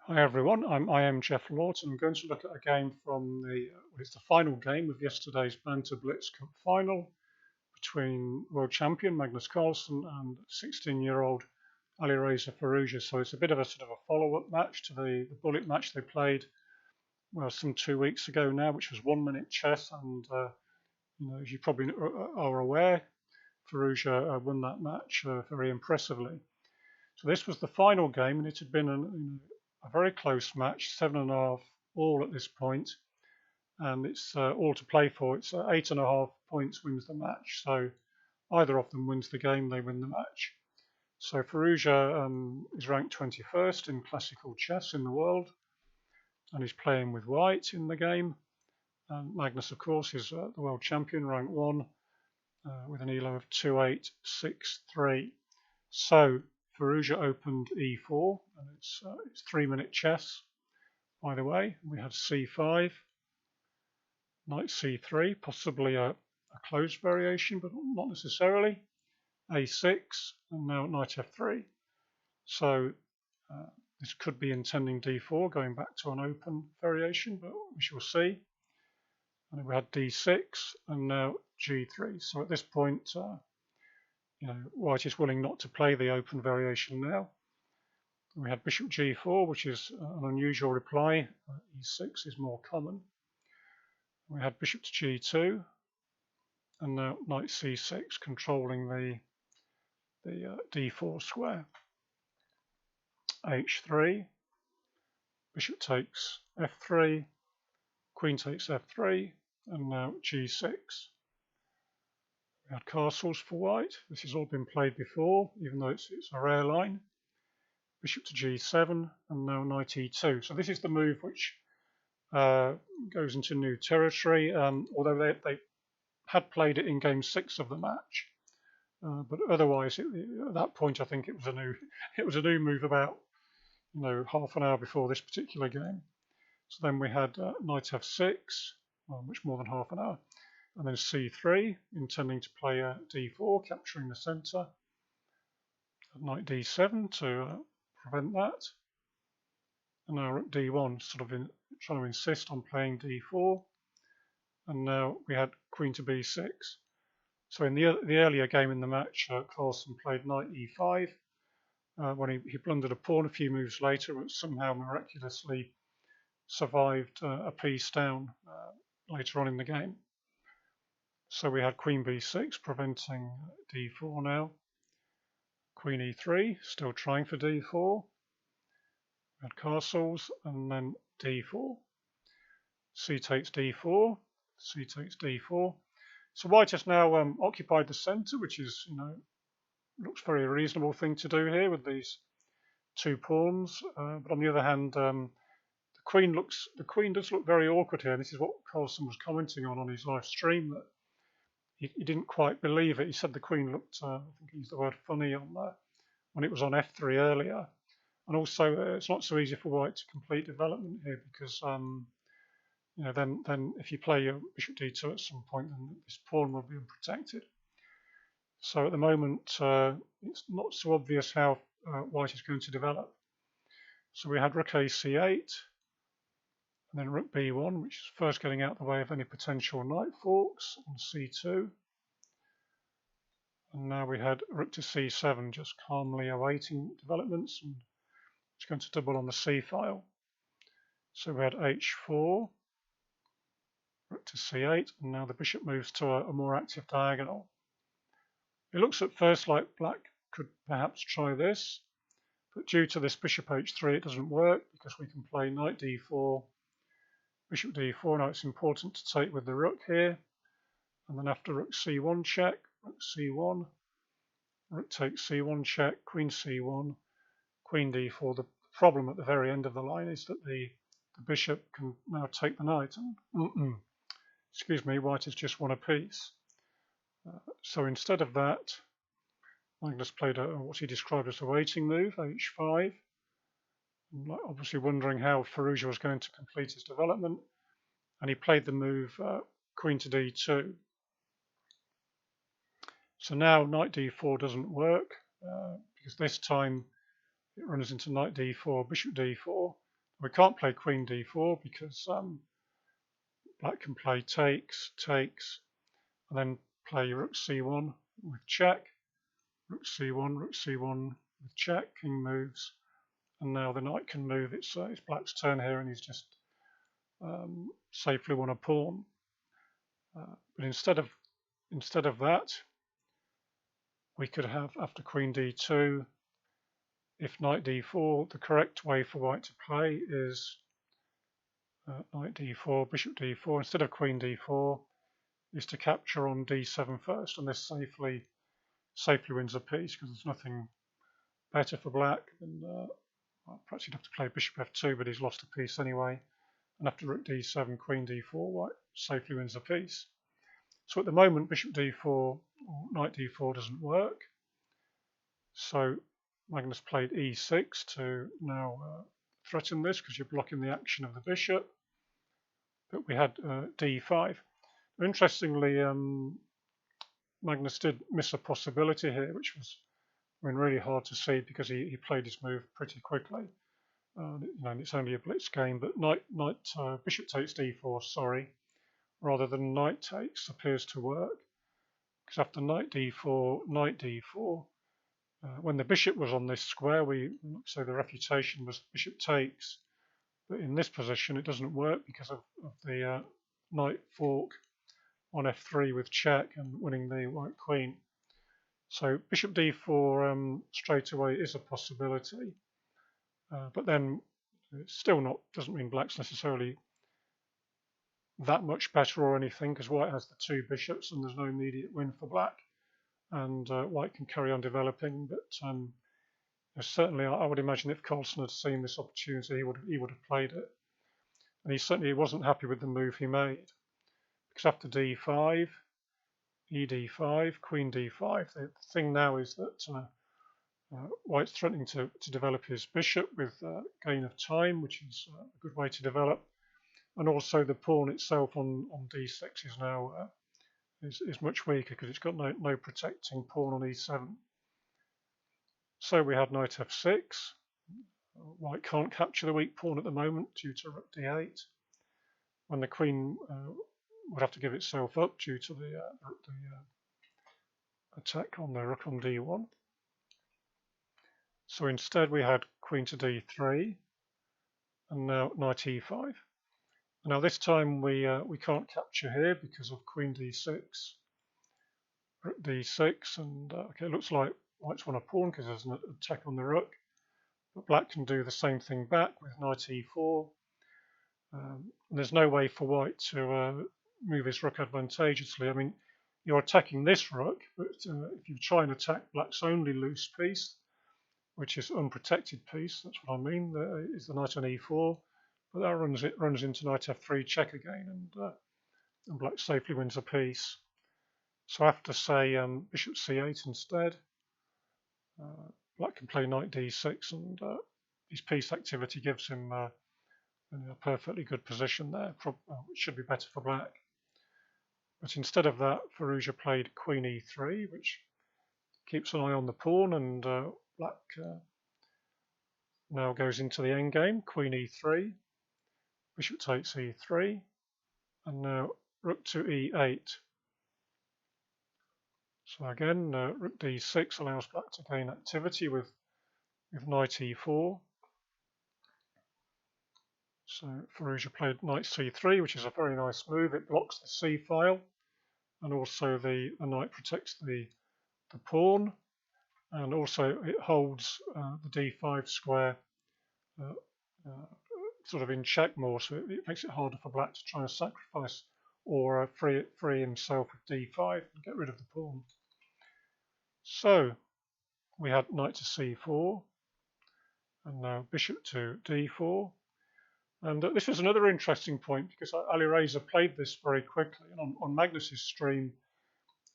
Hi everyone, I am Jeff Lawton. I'm going to look at a game from it's the final game of yesterday's Banter Blitz Cup Final between World Champion Magnus Carlsen and 16-year-old Alireza Firouzja. So it's a bit of a sort of a follow-up match to the bullet match they played, well, some 2 weeks ago now, which was 1 minute chess. And as you probably are aware, Firouzja won that match very impressively. So this was the final game, and it had been a very close match, 7.5 all at this point, and it's all to play for. It's 8.5 points wins the match, so either of them wins the game, they win the match. So Firouzja is ranked 21st in classical chess in the world, and he's playing with white in the game. And Magnus, of course, is the world champion, rank 1, with an elo of 2.863. So Firouzja opened e4, and it's 3-minute chess, by the way. We had c5, knight c3, possibly a closed variation, but not necessarily, a6, and now knight f3. So this could be intending d4, going back to an open variation, but we shall see. And then we had d6, and now g3. So at this point, white is willing not to play the open variation now. We had bishop g4, which is an unusual reply. e6 is more common. We had bishop to g2, and now knight c6, controlling the d4 square. h3, bishop takes f3, queen takes f3, and now g6. We had castles for white. This has all been played before, even though it's a rare line. Bishop to g7, and now knight e2. So this is the move which goes into new territory, although they had played it in game 6 of the match. But otherwise, at that point, I think it was a new move about half an hour before this particular game. So then we had knight f6, much more than half an hour, and then c3, intending to play d4, capturing the centre. Knight d7 to prevent that, and now rook d1, trying to insist on playing d4, and now we had queen to b6. So in the earlier game in the match, Carlsen played knight e5. When he blundered a pawn a few moves later, but somehow miraculously survived a piece down later on in the game. So we had queen b6, preventing d4 now. Queen e3, still trying for d4. We had castles, and then d4. C takes d4, c takes d4. So white has now occupied the centre, which is, looks very reasonable thing to do here with these two pawns. But on the other hand, the queen does look very awkward here. And this is what Carlsen was commenting on his live stream, that he didn't quite believe it. He said the queen looked, I think he used the word funny on when it was on f3 earlier. And also, it's not so easy for white to complete development here because, then if you play your bishop d2 at some point, then this pawn will be unprotected. So at the moment, it's not so obvious how white is going to develop. So we had rook a8, and then rook b1, which is first getting out of the way of any potential knight forks, on c2. And now we had rook to c7, just calmly awaiting developments, and it's going to double on the c file. So we had h4, rook to c8, and now the bishop moves to a more active diagonal. It looks at first like black could perhaps try this, but due to this bishop h3, it doesn't work because we can play knight d4, bishop d4. Now it's important to take with the rook here, and then after rook c1 check, rook c1, rook takes c1 check, queen c1, queen d4. The problem at the very end of the line is that the bishop can now take the knight. And, excuse me, white has just won a piece. So instead of that, Magnus played what he described as a waiting move, h5. Obviously wondering how Firouzja was going to complete his development, and he played the move queen to d2. So now knight d4 doesn't work because this time it runs into knight d4, bishop d4, We can't play queen d4 because black can play takes, and then play rook c1 with check, rook c1 with check, king moves, and now the knight can move. It's black's turn here, and he's just safely won a pawn. But instead of that, we could have, after queen d2, if knight d4, the correct way for white to play is knight d4, bishop d4. Instead of queen d4, is to capture on d7 first, and this safely wins a piece, because there's nothing better for black than, well, perhaps he'd have to play bishop f2, but he's lost a piece anyway. And after rook d7, queen d4, white safely wins a piece. So at the moment, bishop d4 or knight d4 doesn't work. So Magnus played e6 to now threaten this, because you're blocking the action of the bishop. But we had d5. Interestingly, Magnus did miss a possibility here, which was, I mean, really hard to see, because he played his move pretty quickly. And it's only a blitz game, but bishop takes d4, sorry, rather than knight takes appears to work, because after knight d4, when the bishop was on this square, so the refutation was bishop takes, but in this position it doesn't work because of the knight fork on f3 with check and winning the white queen. So bishop d4 straight away is a possibility. But then it's still doesn't mean black's necessarily that much better or anything, because white has the two bishops and there's no immediate win for black, and white can carry on developing. But certainly I would imagine if Carlsen had seen this opportunity, he would have played it, and he certainly wasn't happy with the move he made, because after d5, ed5, queen d5, the thing now is that white's threatening to develop his bishop with gain of time, which is a good way to develop, and also the pawn itself on d6 is now is much weaker, because it's got no protecting pawn on e7. So we had knight f6. White can't capture the weak pawn at the moment due to rook d8, when the queen would have to give itself up due to the attack on the rook on d1. So instead we had queen to d3, and now knight e5. Now this time we can't capture here because of queen d6, rook d6, and okay, it looks like white's won a pawn because there's an attack on the rook, but black can do the same thing back with knight e4. And there's no way for white to move his rook advantageously. I mean, you're attacking this rook, but if you try and attack black's only loose piece, which is unprotected piece, that's what I mean, is the knight on e4, but that runs into knight f3 check again, and black safely wins a piece. So after, say, bishop c8 instead, black can play knight d6, and his piece activity gives him a perfectly good position there, which should be better for black. But instead of that, Firouzja played queen e3, which keeps an eye on the pawn, and black now goes into the endgame, queen e3, bishop takes e3, and now rook to e8. So again, rook d6 allows black to gain activity with knight e4. So Firouzja played knight c3, which is a very nice move. It blocks the c file, and also the knight protects the pawn, and also it holds the d5 square sort of in check more, so it makes it harder for black to try and sacrifice or free himself with d5 and get rid of the pawn. So we had knight to c4, and now bishop to d4. And this was another interesting point, because Alireza played this very quickly. And on Magnus's stream,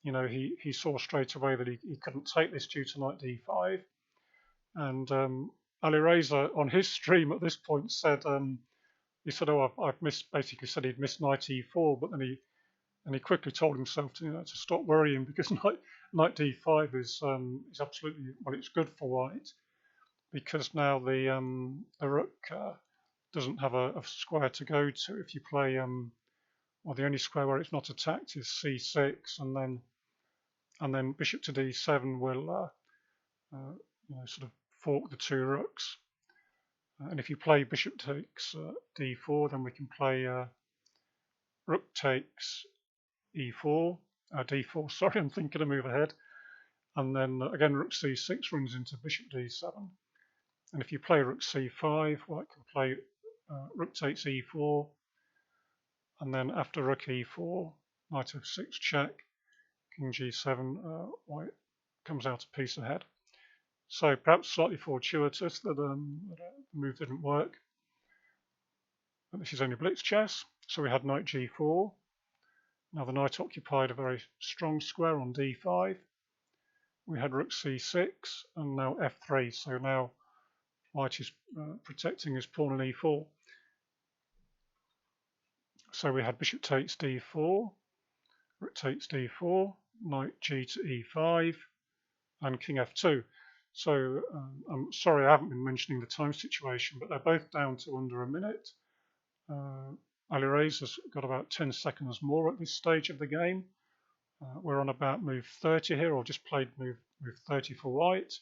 you know, he saw straight away that he couldn't take this due to knight d5. And Alireza on his stream at this point said, he said, "Oh, I've missed." Basically, said he'd missed knight e4, but then he quickly told himself to stop worrying, because knight d5 is absolutely, well, it's good for white, because now the rook doesn't have a square to go to. If you play, well, the only square where it's not attacked is c6, and then bishop to d7 will sort of fork the two rooks. And if you play bishop takes d4, then we can play rook takes e4, d4. Sorry, I'm thinking a move ahead. And then again, rook c6 runs into bishop d7. And if you play rook c5, white can play rook takes e4, and then after rook e4, knight f6 check, king g7, white comes out a piece ahead. So perhaps slightly fortuitous that the move didn't work. But this is only blitz chess. So we had knight g4. Now the knight occupied a very strong square on d5. We had rook c6 and now f3. So now white is protecting his pawn on e4. So we had bishop takes d4, rook takes d4, knight g to e5, and king f2. So I'm sorry I haven't been mentioning the time situation, but they're both down to under a minute. Alireza's got about 10 seconds more at this stage of the game. We're on about move 30 here, or just played move 30 for white.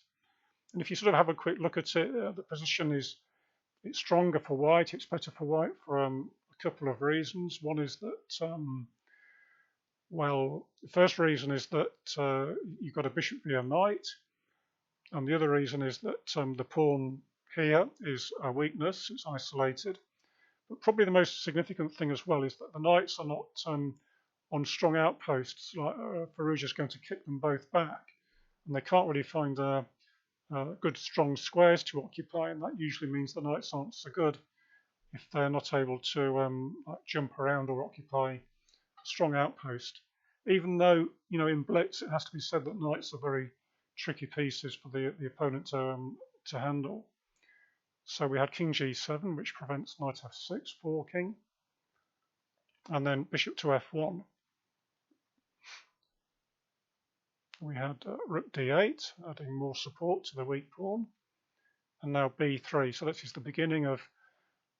And if you sort of have a quick look at it, the position it's stronger for white. It's better for white for a couple of reasons. One is that, well, the first reason is that you've got a bishop via knight. And the other reason is that the pawn here is a weakness, it's isolated. But probably the most significant thing as well is that the knights are not on strong outposts. Like Firouzja is going to kick them both back. And they can't really find good strong squares to occupy, and that usually means the knights aren't so good if they're not able to jump around or occupy a strong outpost. Even though, in blitz it has to be said that knights are very tricky pieces for the opponent to handle. So we had king g7, which prevents knight f6 forking, and then bishop to f1. We had rook d8, adding more support to the weak pawn, and now b3. So this is the beginning of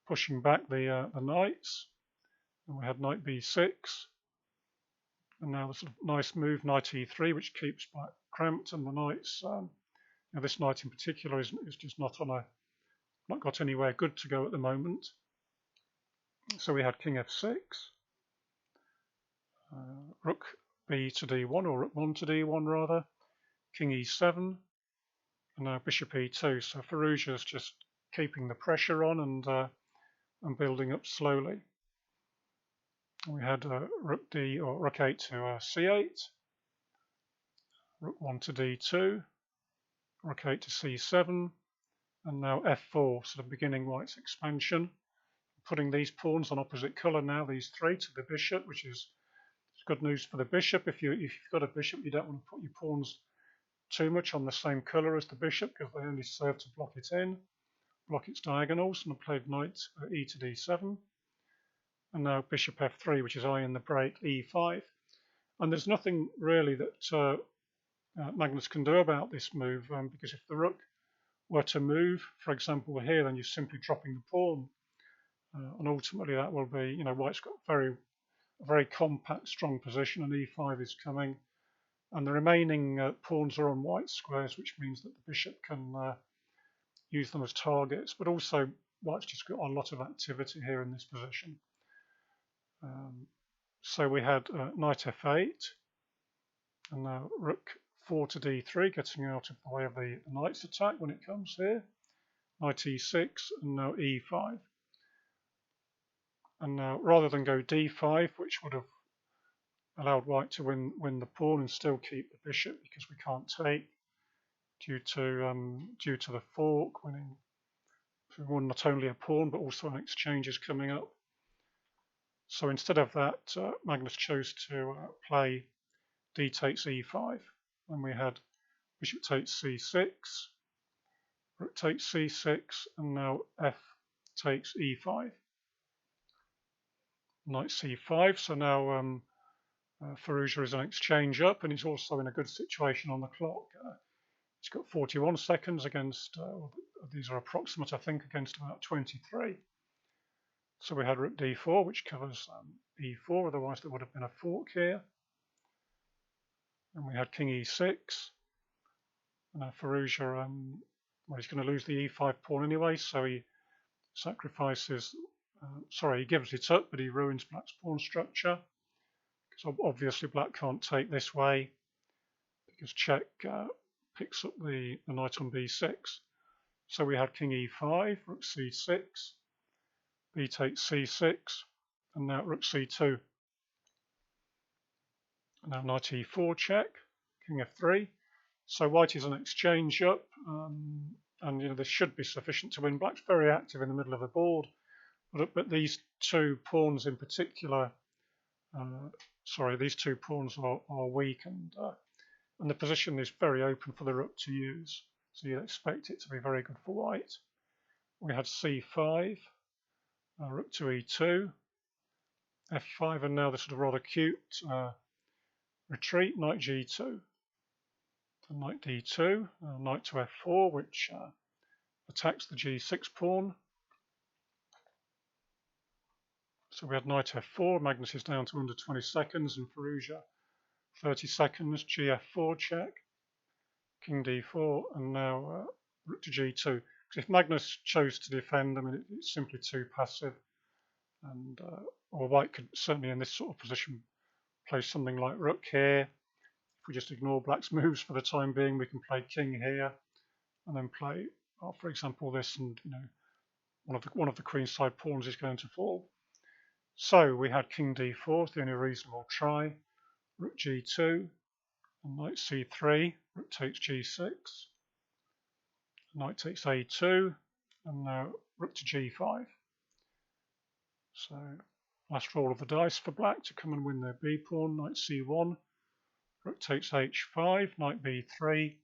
pushing back the knights. And we had knight b6, and now the sort of nice move, knight e3, which keeps back cramped, and the knights, this knight in particular is just not got anywhere good to go at the moment. So we had king f6, rook b to d1, or rook 1 to d1 rather, king e7, and now bishop e2. So Firouzja is just keeping the pressure on and building up slowly. We had rook 8 to c8, rook 1 to d2, rook 8 to c7, and now f4, sort of beginning white's expansion. Putting these pawns on opposite colour now, these three, to the bishop, which is good news for the bishop. If you've got a bishop, you don't want to put your pawns too much on the same colour as the bishop, because they only serve to block it in, block its diagonals. And I played knight e to d7, and now bishop f3, which is in the break, e5. And there's nothing really that Magnus can do about this move, because if the rook were to move, for example here, then you're simply dropping the pawn, and ultimately that will be, white's got a very compact, strong position, and e5 is coming, and the remaining pawns are on white squares, which means that the bishop can use them as targets. But also, white's just got a lot of activity here in this position. So we had knight f8, and now rook 4 to d3, getting out of the way of the knight's attack when it comes here. Knight e6, and now e5. And now, rather than go d5, which would have allowed white to win the pawn and still keep the bishop, because we can't take due to the fork, winning. So we won not only a pawn but also an exchange is coming up. So instead of that, Magnus chose to play d takes e5, and we had bishop takes c6, rook takes c6, and now f takes e5. Knight c5, so now Firouzja is an exchange up, and he's also in a good situation on the clock. He's got 41 seconds against, these are approximate, I think, against about 23. So we had rook d4, which covers e4, otherwise there would have been a fork here. And we had king e6. And now Firouzja, well, he's going to lose the e5 pawn anyway, so he sacrifices, he gives it up, but he ruins black's pawn structure. So obviously black can't take this way, because check picks up the knight on b6. So we had king e5, rook c6, b takes c6, and now rook c2. And now knight e4 check, king f3. So white is an exchange up, and this should be sufficient to win. Black's very active in the middle of the board, but these two pawns in particular, these two pawns are weak, and the position is very open for the rook to use. So you'd expect it to be very good for white. We had c5, rook to e2, f5, and now this sort of rather cute retreat, knight g2. Knight d2, knight to f4, which attacks the g6 pawn. So we had knight f4, Magnus is down to under 20 seconds, and Firouzja 30 seconds, gf4 check, king d4, and now rook to g2. Because if Magnus chose to defend, I mean, it's simply too passive, and or white could certainly in this sort of position play something like rook here. If we just ignore black's moves for the time being, we can play king here, and then play, for example, this, and one of the queenside pawns is going to fall. So we had king d4, the only reasonable try, rook g2, and knight c3, rook takes g6, knight takes a2, and now rook to g5. So last roll of the dice for black to come and win their b pawn, knight c1, rook takes h5, knight b3,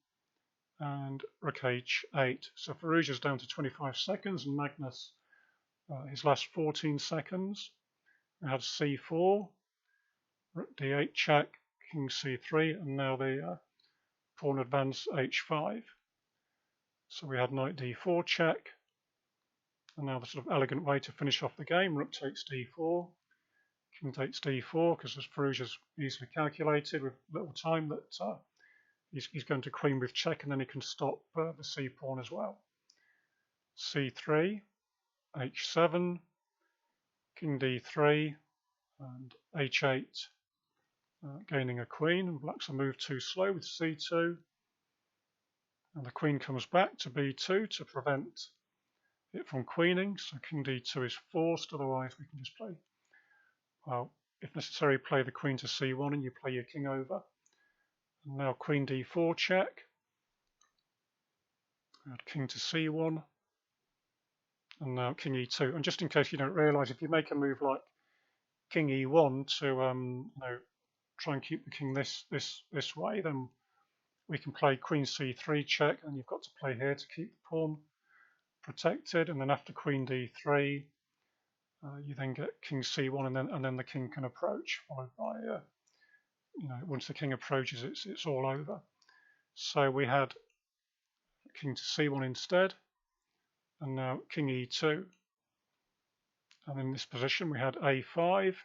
and rook h8. So Firouzja's down to 25 seconds, and Magnus his last 14 seconds. We have c4, rook d8 check, king c3, and now the pawn advance h5. So we had knight d4 check, and now the sort of elegant way to finish off the game, rook takes d4, king takes d4, because as Firouzja's easily calculated with little time that he's going to queen with check, and then he can stop the c pawn as well. c3, h7, king d3, and h8, gaining a queen, and black's a move too slow with c2, and the queen comes back to b2 to prevent it from queening, so king d2 is forced, otherwise we can just play, well, if necessary, play the queen to c1 and you play your king over. And now queen d4 check, and king to c1, and now king e2. And just in case you don't realise, if you make a move like king e1 to try and keep the king this way, then we can play queen c3 check, and you've got to play here to keep the pawn protected. And then after queen d3, you then get king c1, and then the king can approach, followed by once the king approaches, it's all over. So we had king to c1 instead, and now king e2. And in this position we had a5,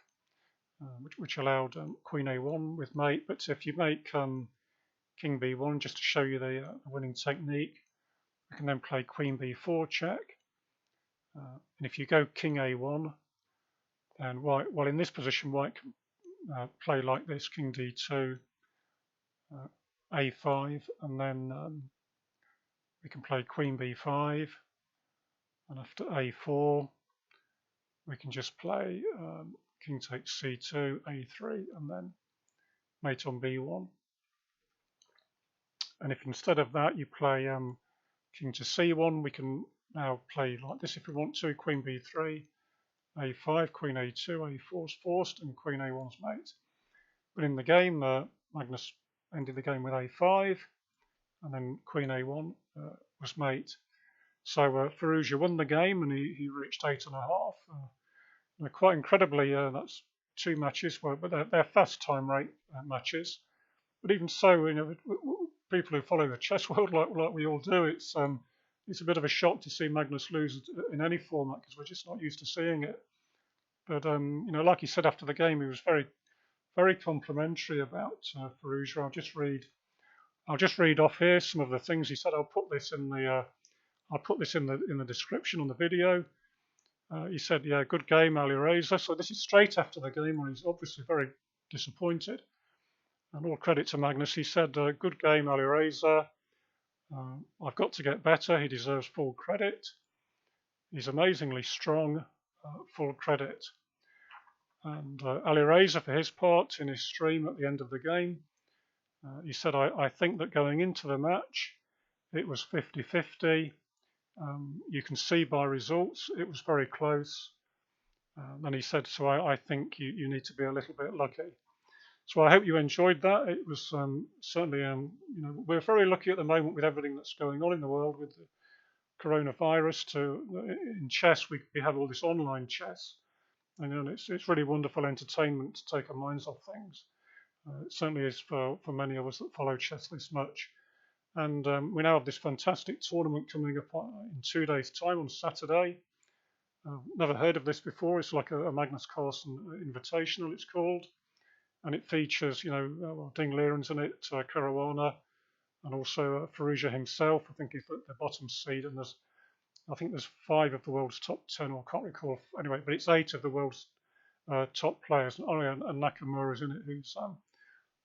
which allowed queen a1 with mate. But if you make king b1, just to show you the winning technique, we can then play queen b4 check. And if you go king a1, then white, well, in this position, white can play like this, king d2, a5, and then we can play queen b5, and after a4, we can just play king takes c2, a3, and then mate on b1. And if instead of that you play king to c1, we can now play like this if we want to, queen b3, a5, queen a2, a4's forced, and queen a1's mate. But in the game, Magnus ended the game with a5, and then queen a1 was mate. So Firouzja won the game, and he reached 8.5. Quite incredibly, that's 2 matches, but they're fast time rate matches. But even so, people who follow the chess world like we all do, it's a bit of a shock to see Magnus lose in any format, because we're just not used to seeing it. But you know, like he said after the game, he was very complimentary about Firouzja. I'll just read off here some of the things he said. I'll put this in the description on the video. He said, "Yeah, good game, Alireza." So this is straight after the game when he's obviously very disappointed. And all credit to Magnus. He said, "Good game, Alireza. I've got to get better. He deserves full credit. He's amazingly strong. Full credit." And Alireza, for his part, in his stream at the end of the game, he said, I think that going into the match, it was 50-50. You can see by results, it was very close. And he said, so I think you need to be a little bit lucky. So I hope you enjoyed that. It was certainly, you know, we're very lucky at the moment with everything that's going on in the world with the coronavirus. In chess, we have all this online chess. And you know, it's really wonderful entertainment to take our minds off things. It certainly is for many of us that follow chess this much. And we now have this fantastic tournament coming up in 2 days' time on Saturday. Never heard of this before. It's like a Magnus Carlsen Invitational, it's called. And it features, you know, well, Ding Liren's in it, Caruana, and also Firouzja himself. I think he's at the bottom seed, and I think there's 5 of the world's top 10, or I can't recall. Anyway, but it's 8 of the world's top players. And Nakamura's in it, who's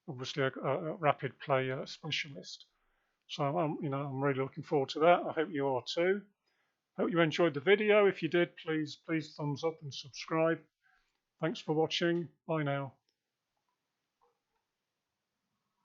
obviously a rapid play specialist. So I'm really looking forward to that. I hope you are too. Hope you enjoyed the video. If you did, please thumbs up and subscribe. Thanks for watching. Bye now.